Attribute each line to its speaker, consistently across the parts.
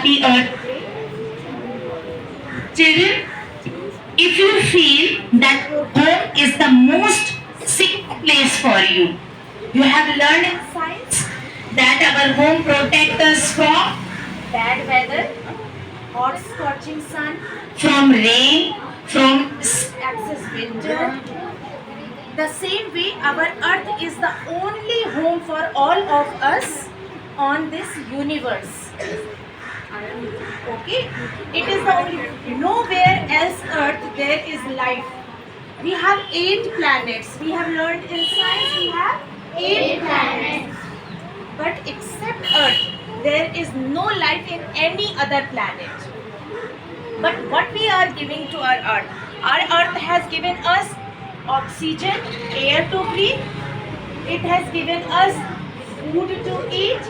Speaker 1: the earth. Children, if you feel that home is the most safe place for you, you have learned in science that our home protects us from
Speaker 2: bad weather, hot scorching sun,
Speaker 1: from rain, from
Speaker 2: excess winter. The same way, our earth is the only home for all of us on this universe. Okay? It is the only, nowhere else earth there is life. We have 8 planets. We have learned in science we have 8 planets. But except earth, there is no life in any other planet. But what we are giving to our earth has given us oxygen, air to breathe. It has given us food to eat.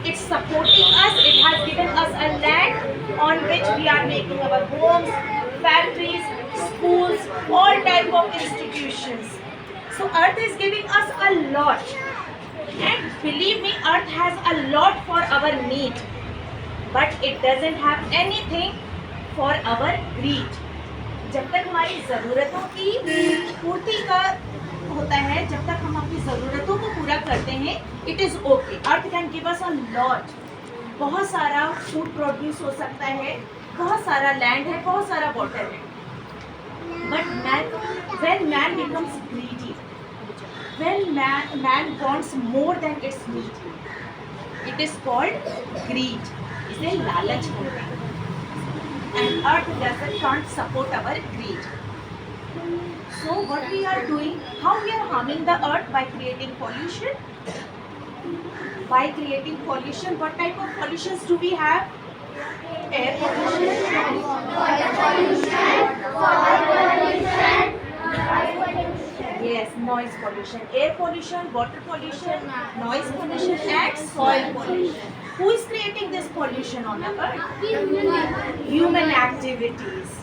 Speaker 2: It's supporting us. It has given us a land on which we are making our homes, factories, schools, all type of institutions. So earth is giving us a lot. And believe me, earth has a lot for our need. But it doesn't have anything for our greed. जब तक हमारी ज़रूरतों की पूर्ति का होता है, जब तक हम अपनी ज़रूरतों को पूरा करते हैं, it is okay. Earth can give us a lot. बहुत सारा फूड प्रोड्यूस हो सकता है, बहुत सारा लैंड है, बहुत सारा वाटर है. But when man becomes greedy, when man wants more than its need, it is called greed. इसे लालच बोलते हैं. And earth can't support our greed. So what we are doing, how we are harming the earth by creating pollution? By creating pollution, what type of pollutions do we have? Air pollution, water pollution, yes, noise pollution, air pollution, water pollution, noise pollution, and soil pollution. Who is creating this pollution on the earth? Human activities.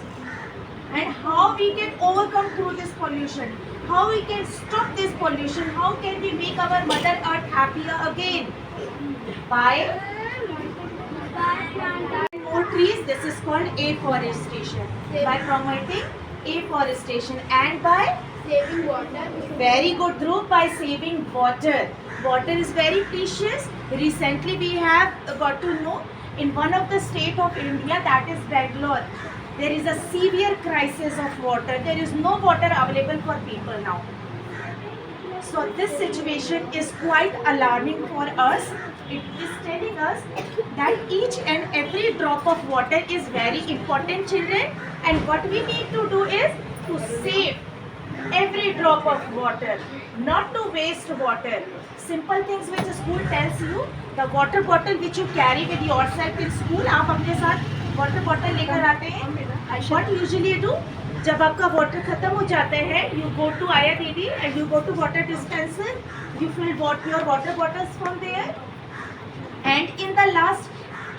Speaker 2: And how we can overcome through this pollution? How we can stop this pollution? How can we make our Mother Earth happier again? By more trees. This is called afforestation. By promoting afforestation and by
Speaker 3: saving water.
Speaker 2: very good, Dhruv, by saving water. Water is very precious. Recently we have got to know in one of the state of India, that is Bangalore, there is a severe crisis of water. There is no water available for people now. So this situation is quite alarming for us. It is telling us that each and every drop of water is very important, children. And what we need to do is to save every drop of water, not to waste water. Simple things which school tells you, the water bottle which you carry with yourself in school, आप अपने साथ water bottle लेकर आते हैं. What usually you do? जब आपका water खत्म हो जाता है, you go to Aya Didi and you go to water dispenser, you fill your water bottles from there, and in the last,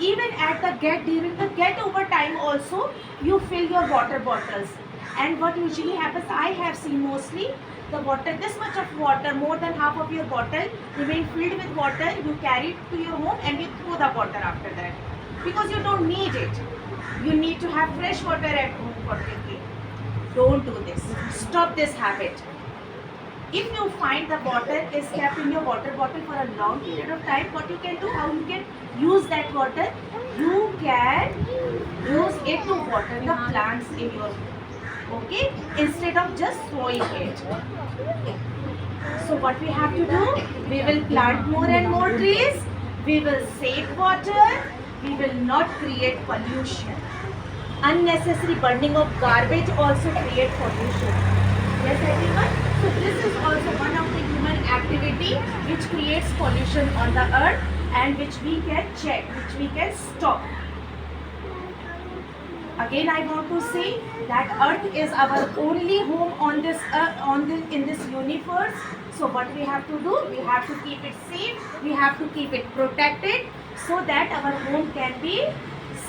Speaker 2: even at the during the get over time also, you fill your water bottles. And what usually happens, I have seen mostly, the water, this much of water, more than half of your bottle remain filled with water, you carry it to your home and you throw the water after that. Because you don't need it. You need to have fresh water at home for drinking. Don't do this. Stop this habit. If you find the water is kept in your water bottle for a long period of time, what you can do, how you can use that water, you can use it to water the plants in your home. Okay, instead of just throwing it. So what we have to do, we will plant more and more trees, we will save water, we will not create pollution. Unnecessary burning of garbage also create pollution. Yes, everyone? So this is also one of the human activity which creates pollution on the earth and which we can check, which we can stop. Again, I want to say that Earth is our only home on this in this universe. So what we have to do? We have to keep it safe. We have to keep it protected so that our home can be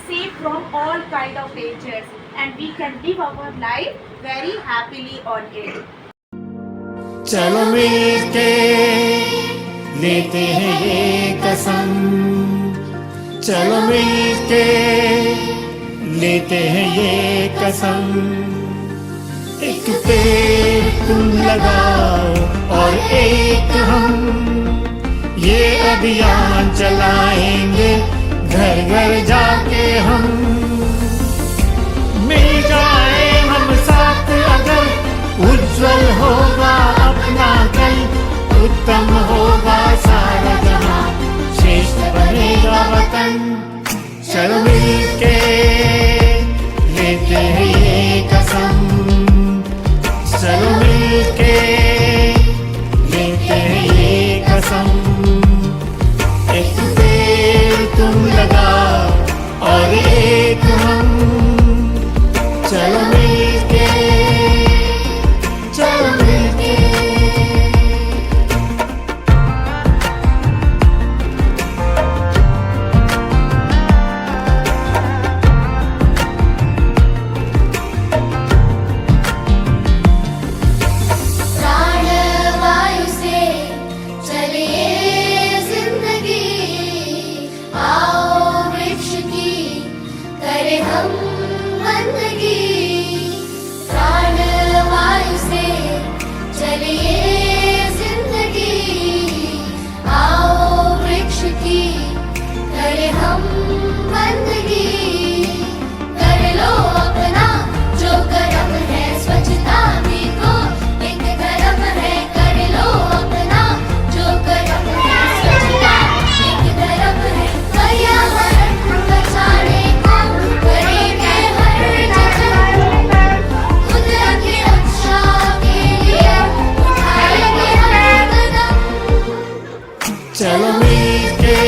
Speaker 2: safe from all kind of dangers and we can live our life very happily on it.
Speaker 4: चलो मिलके लेते हैं ये कसम, चलो मिलके लेते हैं ये कसम, एक पेड़ तुम लगाओ और एक हम, ये अभियान चलाएंगे घर घर जाके हम। मिल जाए हम साथ अगर, उज्जवल होगा अपना कल, उत्तम होगा सारा जहां, श्रेष्ठ बनेगा वतन। चलो मिलके लेते हैं ये कसम, चलो मिलके लेते हैं ये कसम, एक पेड़ तुम लगाओ और एक हम, चलो मिलके, चलो मिलके।
Speaker 3: प्राणवायु से चले जिंदगी, आओ वृक्ष की करें हम बंदगी। प्राणवायु से चलिए जिंदगी, आओ वृक्ष की करें हम बंदगी। कर लो अपना जो कर्म है, स्वच्छता भी तो एक धर्म है। कर लो अपना जो कर्म है, स्वच्छता एक धर्म है। पर्यावरण बचाने को करेंगे हर जगह, कुदरत के उत्साह के लिए उठाएंगे हर कदम।
Speaker 4: चलो मिलके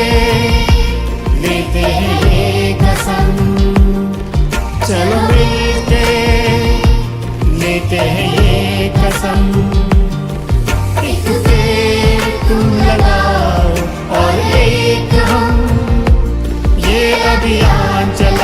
Speaker 4: लेते हैं ये कसम, चलो मिलके लेते हैं ये कसम, एक पेड़ तुम लगाओ और एक हम, ये अभियान चलाएंगे